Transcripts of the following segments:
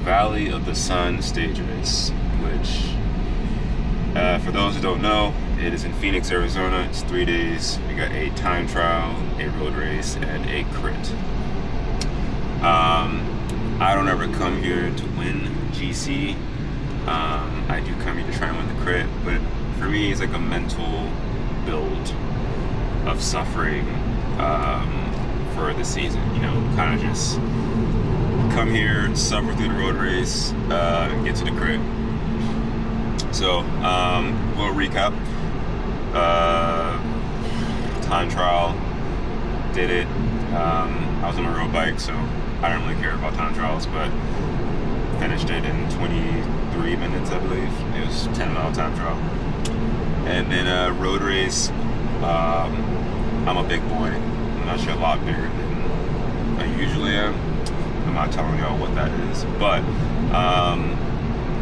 Valley of the Sun stage race, which, for those who don't know, it is in Phoenix, Arizona. It's 3 days. We got a time trial, a road race, and a crit. I don't ever come here to win GC. I do come here to try and win the crit, but for me, it's like a mental build of suffering for the season. You know, kind of just come here, suffer through the road race, and get to the crit. So, we'll recap. Time trial, did it. I was on my road bike, so I don't really care about time trials, but finished it in 23 minutes, I believe. It was a 10-mile time trial. And then a road race. I'm a big boy. I'm actually a lot bigger than I usually am. I'm not telling y'all what that is, but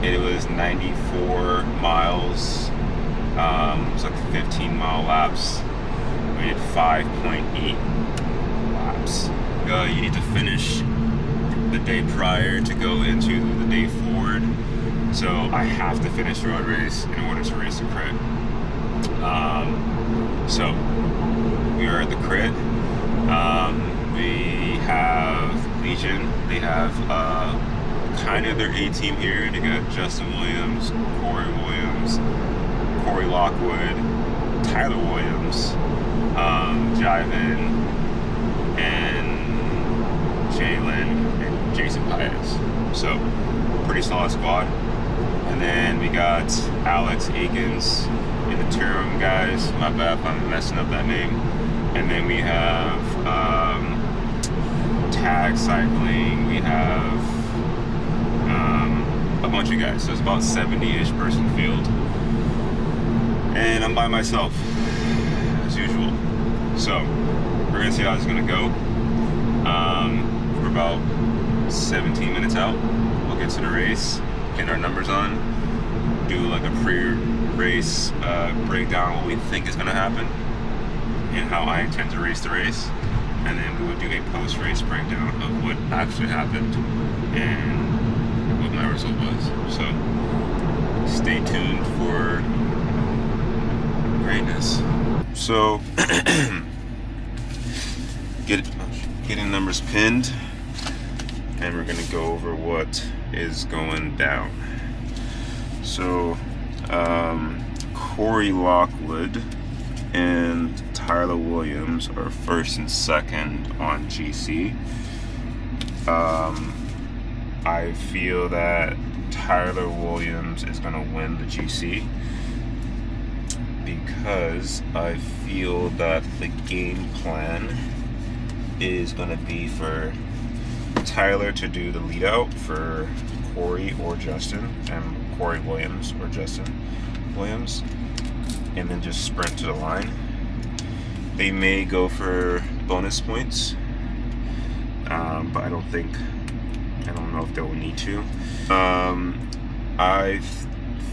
it was 94 miles. It was like 15-mile laps. We did 5.8 laps. You need to finish the day prior to go into the day forward. So I have to finish the road race in order to race the crit. So we are at the crit. We have Legion. They have kind of their A-team here. They got Justin Williams, Corey Lockwood, Tyler Williams, Jiven, and Jalen, and Jason Paez. So, pretty solid squad. And then we got Alex Akins and the Criterium guys. My bad if I'm messing up that name. And then we have Tag Cycling. We have a bunch of guys. So it's about 70-ish person field. And I'm by myself, as usual. So, we're gonna see how this is gonna go. We're about 17 minutes out. We'll get to the race, get our numbers on, do like a pre-race breakdown what we think is gonna happen, and how I intend to race the race. And then we would do a post-race breakdown of what actually happened and what my result was. So, stay tuned for greatness. So, getting numbers pinned, and we're gonna go over what is going down. So, Corey Lockwood and Tyler Williams are first and second on GC. I feel that Tyler Williams is gonna win the GC, because I feel that the game plan is going to be for Tyler to do the lead out for Corey or Justin, and Corey Williams or Justin Williams, and then just sprint to the line. They may go for bonus points, but I don't know if they will need to. I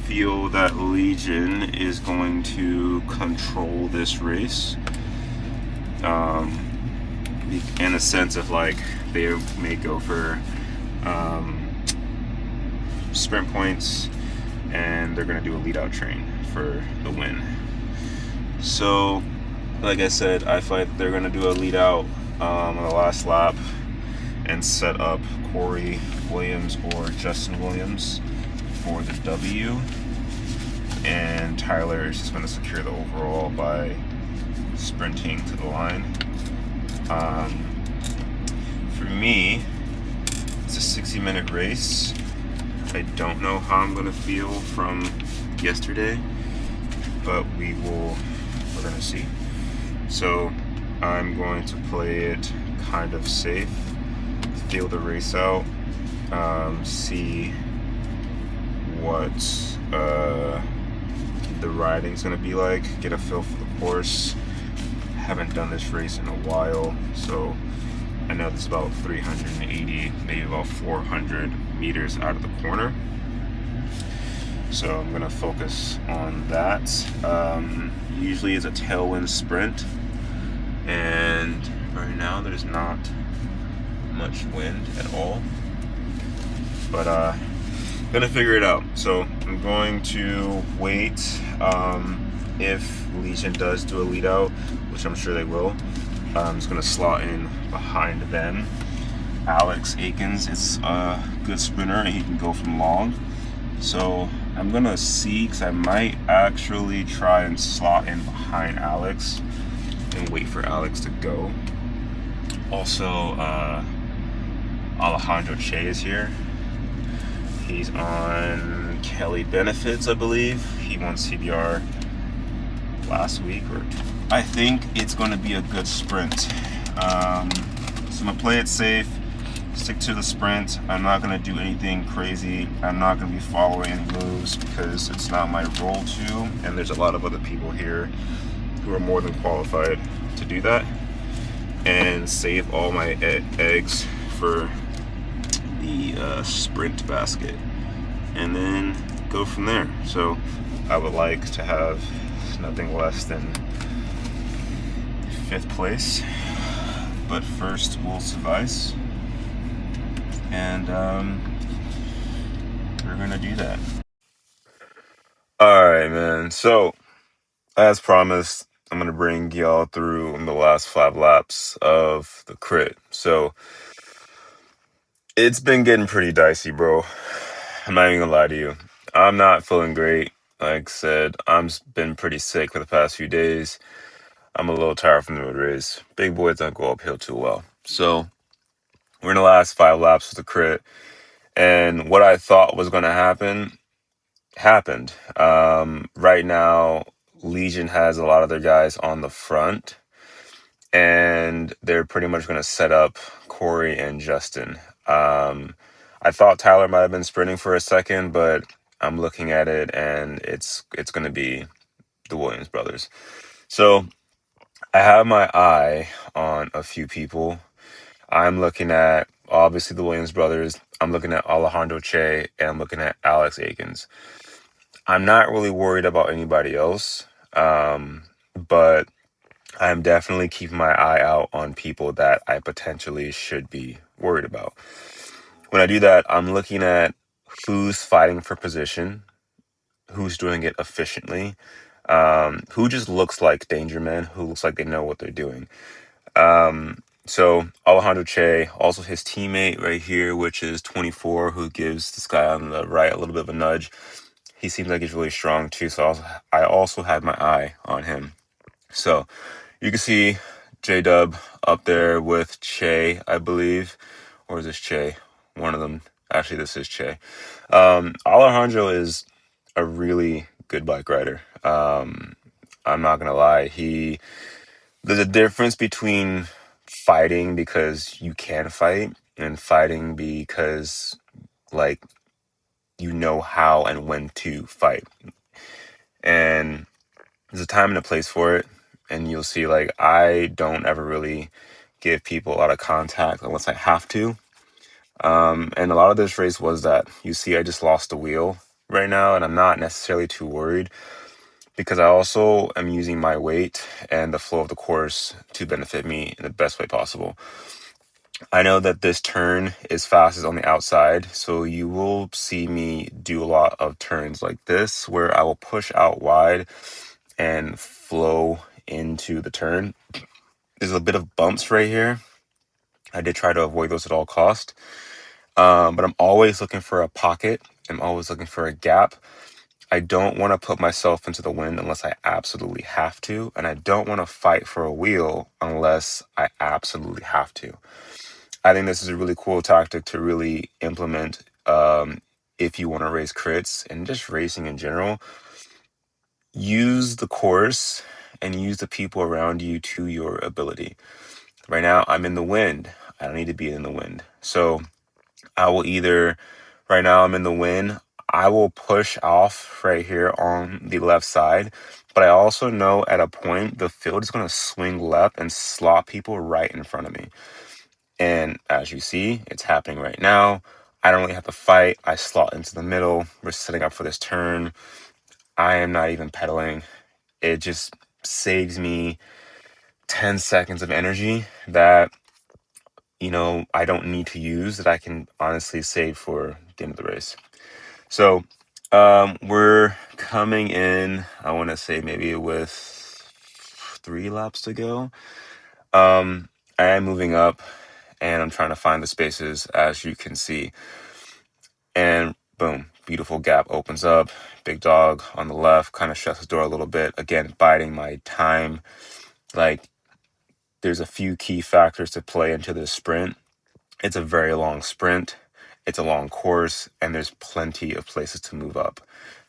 feel that Legion is going to control this race, in a sense of like they may go for sprint points, and they're going to do a lead out train for the win. So like I said, I feel like they're going to do a lead out on the last lap and set up Corey Williams or Justin Williams for the W, and Tyler is just going to secure the overall by sprinting to the line. For me, it's a 60-minute race. I don't know how I'm going to feel from yesterday, but we're going to see. So I'm going to play it kind of safe, feel the race out, see what the riding's gonna be like, get a feel for the course. Haven't done this race in a while, so I know this is about 380, maybe about 400 meters out of the corner. So I'm gonna focus on that. Usually it's a tailwind sprint, and right now there's not much wind at all. but gonna figure it out. So I'm going to wait. If Legion does do a lead out, which I'm sure they will, I'm just gonna slot in behind them. Alex Akins is a good sprinter and he can go from long. So I'm gonna see, because I might actually try and slot in behind Alex and wait for Alex to go. Also, Alejandro Che is here. He's on Kelly Benefits, I believe. He won CBR last week, or I think it's going to be a good sprint. So I'm gonna play it safe, stick to the sprint. I'm not gonna do anything crazy. I'm not gonna be following any moves because it's not my role to, and there's a lot of other people here who are more than qualified to do that, and save all my eggs for the sprint basket and then go from there. So I would like to have nothing less than 5th place, but first we'll suffice, and we're gonna do that. All right, man. So as promised, I'm gonna bring y'all through the last 5 laps of the crit. So it's been getting pretty dicey, bro. I'm not even gonna lie to you. I'm not feeling great. Like I said, been pretty sick for the past few days. I'm a little tired from the road race. Big boys don't go uphill too well. So we're in the last 5 laps of the crit, and what I thought was going to happen happened. Right now, Legion has a lot of their guys on the front, and they're pretty much going to set up Corey and Justin. I thought Tyler might have been sprinting for a second, but I'm looking at it, and it's going to be the Williams brothers. So I have my eye on a few people. I'm looking at obviously the Williams brothers. I'm looking at Alejandro Che, and I'm looking at Alex Akins. I'm not really worried about anybody else, but I'm definitely keeping my eye out on people that I potentially should be worried about. When I do that, I'm looking at who's fighting for position, who's doing it efficiently, who just looks like danger men, who looks like they know what they're doing. So Alejandro Che, also his teammate right here, which is 24, who gives this guy on the right a little bit of a nudge. He seems like he's really strong too, so I also had my eye on him. So you can see J-Dub up there with Che, I believe. Or is this Che? One of them. Actually, this is Che. Alejandro is a really good bike rider. I'm not going to lie. There's a difference between fighting because you can fight and fighting because, like, you know how and when to fight. And there's a time and a place for it. And you'll see, like, I don't ever really give people a lot of contact unless I have to. And a lot of this race was that. You see, I just lost the wheel right now, and I'm not necessarily too worried because I also am using my weight and the flow of the course to benefit me in the best way possible. I know that this turn is fastest on the outside, so you will see me do a lot of turns like this where I will push out wide and flow into the turn. There's a bit of bumps right here. I did try to avoid those at all cost, but I'm always looking for a pocket. I'm always looking for a gap. I don't want to put myself into the wind unless I absolutely have to, and I don't want to fight for a wheel unless I absolutely have to. I think this is a really cool tactic to really implement if you want to race crits and just racing in general. Use the course and use the people around you to your ability. Right now, I'm in the wind. I don't need to be in the wind. So I will either, right now I'm in the wind, I will push off right here on the left side. But I also know at a point, the field is going to swing left and slot people right in front of me. And as you see, it's happening right now. I don't really have to fight. I slot into the middle. We're setting up for this turn. I am not even pedaling. It just saves me 10 seconds of energy that I don't need to use that I can honestly save for the end of the race. So we're coming in, I want to say maybe with 3 laps to go. I am moving up and I'm trying to find the spaces, as you can see. And boom, beautiful gap opens up. Big dog on the left kind of shuts the door a little bit. Again, biding my time. Like, there's a few key factors to play into this sprint. It's a very long sprint. It's a long course, and there's plenty of places to move up.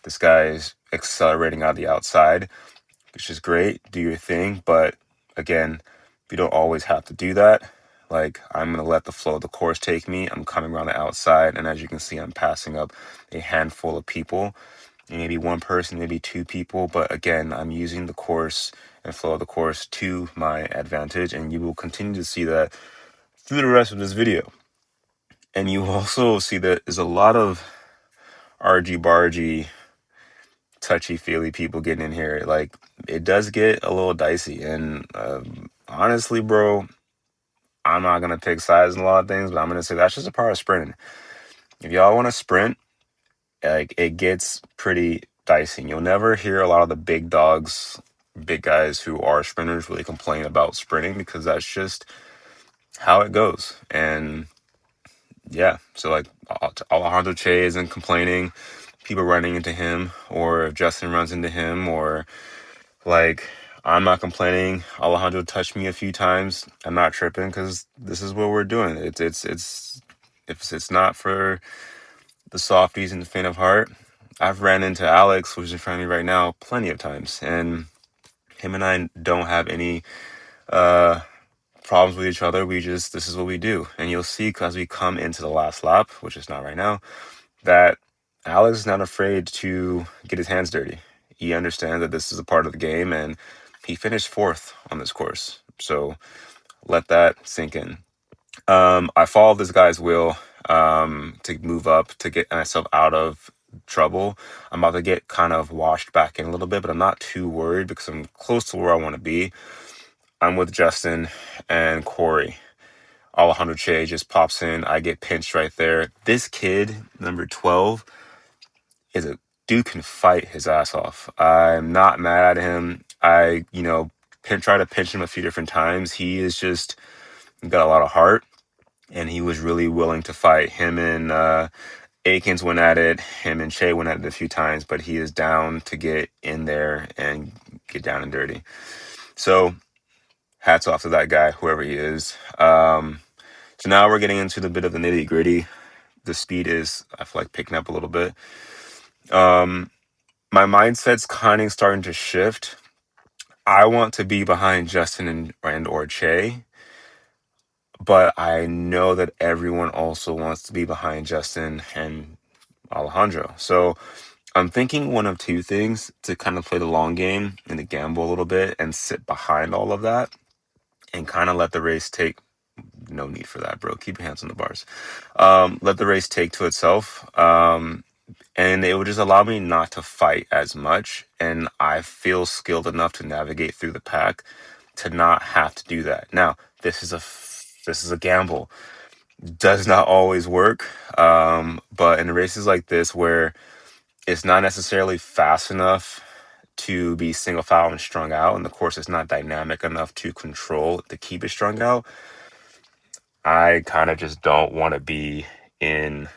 This guy is accelerating out the outside, which is great. Do your thing. But again, you don't always have to do that. Like, I'm going to let the flow of the course take me. I'm coming around the outside, and as you can see, I'm passing up a handful of people. Maybe one person, maybe two people. But again, I'm using the course and flow of the course to my advantage, and you will continue to see that through the rest of this video. And you also see that there's a lot of argy-bargy, touchy-feely people getting in here. Like, it does get a little dicey. And honestly, bro, I'm not going to pick sides in a lot of things, but I'm going to say that's just a part of sprinting. If y'all want to sprint, like, it gets pretty dicey. You'll never hear a lot of the big dogs, big guys who are sprinters really complain about sprinting, because that's just how it goes. And yeah, so like Alejandro Che isn't complaining, people running into him, or if Justin runs into him, or like, I'm not complaining. Alejandro touched me a few times. I'm not tripping, because this is what we're doing. If it's not for the softies and the faint of heart, I've ran into Alex, who's in front of me right now, plenty of times, and him and I don't have any problems with each other. This is what we do. And you'll see, as we come into the last lap, which is not right now, that Alex is not afraid to get his hands dirty. He understands that this is a part of the game, and he finished 4th on this course. So let that sink in. I followed this guy's wheel to move up, to get myself out of trouble. I'm about to get kind of washed back in a little bit, but I'm not too worried because I'm close to where I want to be. I'm with Justin and Corey. Alejandro Che just pops in. I get pinched right there. This kid, number 12, is a dude, can fight his ass off. I'm not mad at him. I, try to pinch him a few different times. He is just got a lot of heart, and he was really willing to fight. Him and Akins went at it. Him and Che went at it a few times, but he is down to get in there and get down and dirty. So hats off to that guy, whoever he is. So now we're getting into the bit of the nitty gritty. The speed is, I feel like, picking up a little bit. My mindset's kind of starting to shift. I want to be behind Justin and or Che, but I know that everyone also wants to be behind Justin and Alejandro. So I'm thinking one of two things: to kind of play the long game and to gamble a little bit and sit behind all of that and kind of let the race take. No need for that, bro. Keep your hands on the bars. Let the race take to itself. And it would just allow me not to fight as much. And I feel skilled enough to navigate through the pack to not have to do that. Now, this is a gamble. Does not always work. But in races like this, where it's not necessarily fast enough to be single file and strung out, and the course is not dynamic enough to control to keep it strung out, I kind of just don't want to be in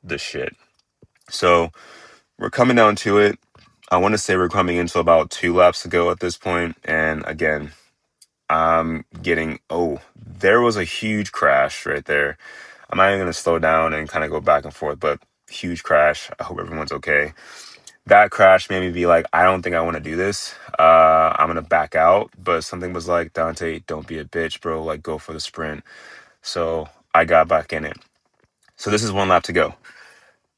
the shit. So we're coming down to it. I want to say we're coming into about 2 laps to go at this point. And again, I'm getting, there was a huge crash right there. I'm not even going to slow down and kind of go back and forth, but huge crash. I hope everyone's okay. That crash made me be like, I don't think I want to do this. I'm going to back out. But something was like, Dante, don't be a bitch, bro. Like, go for the sprint. So I got back in it. So this is 1 lap to go.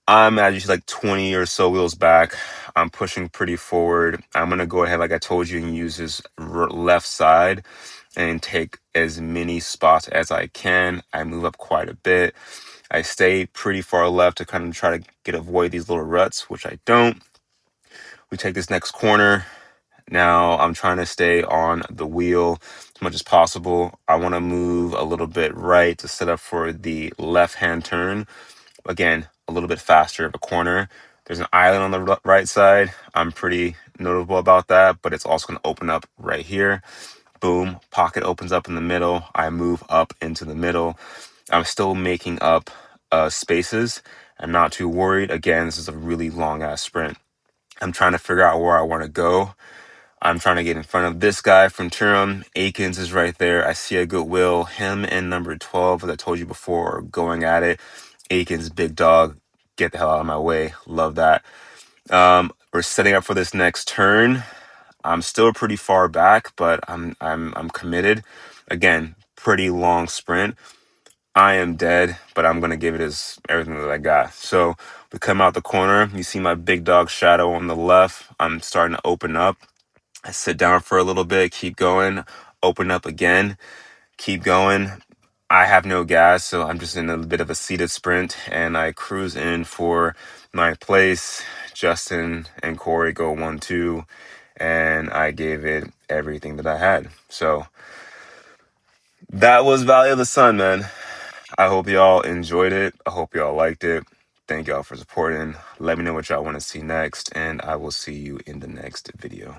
I'm at usually like 20 or so wheels back. I'm pushing pretty forward. I'm going to go ahead, like I told you, and use his left side and take as many spots as I can. I move up quite a bit. I stay pretty far left to kind of try to avoid these little ruts, which I don't. We take this next corner. Now I'm trying to stay on the wheel as much as possible. I want to move a little bit right to set up for the left-hand turn. Again, a little bit faster of a corner. There's an island on the right side. I'm pretty notable about that, but it's also going to open up right here. Boom, pocket opens up in the middle. I move up into the middle. I'm still making up spaces. I'm not too worried. Again, this is a really long ass sprint. I'm trying to figure out where I want to go. I'm trying to get in front of this guy from Criterium. Akins is right there. I see a goodwill. Him and number 12, as I told you before, are going at it. Akins, big dog. Get the hell out of my way. Love that. We're setting up for this next turn. I'm still pretty far back, but I'm committed. Again, pretty long sprint. I am dead, but I'm gonna give it as everything that I got. So we come out the corner. You see my big dog shadow on the left. I'm starting to open up. I sit down for a little bit, keep going, open up again, keep going. I have no gas, so I'm just in a bit of a seated sprint, and I cruise in for ninth place. Justin and Corey go 1-2, and I gave it everything that I had. So that was Valley of the Sun, man. I hope y'all enjoyed it. I hope y'all liked it. Thank y'all for supporting. Let me know what y'all want to see next, and I will see you in the next video.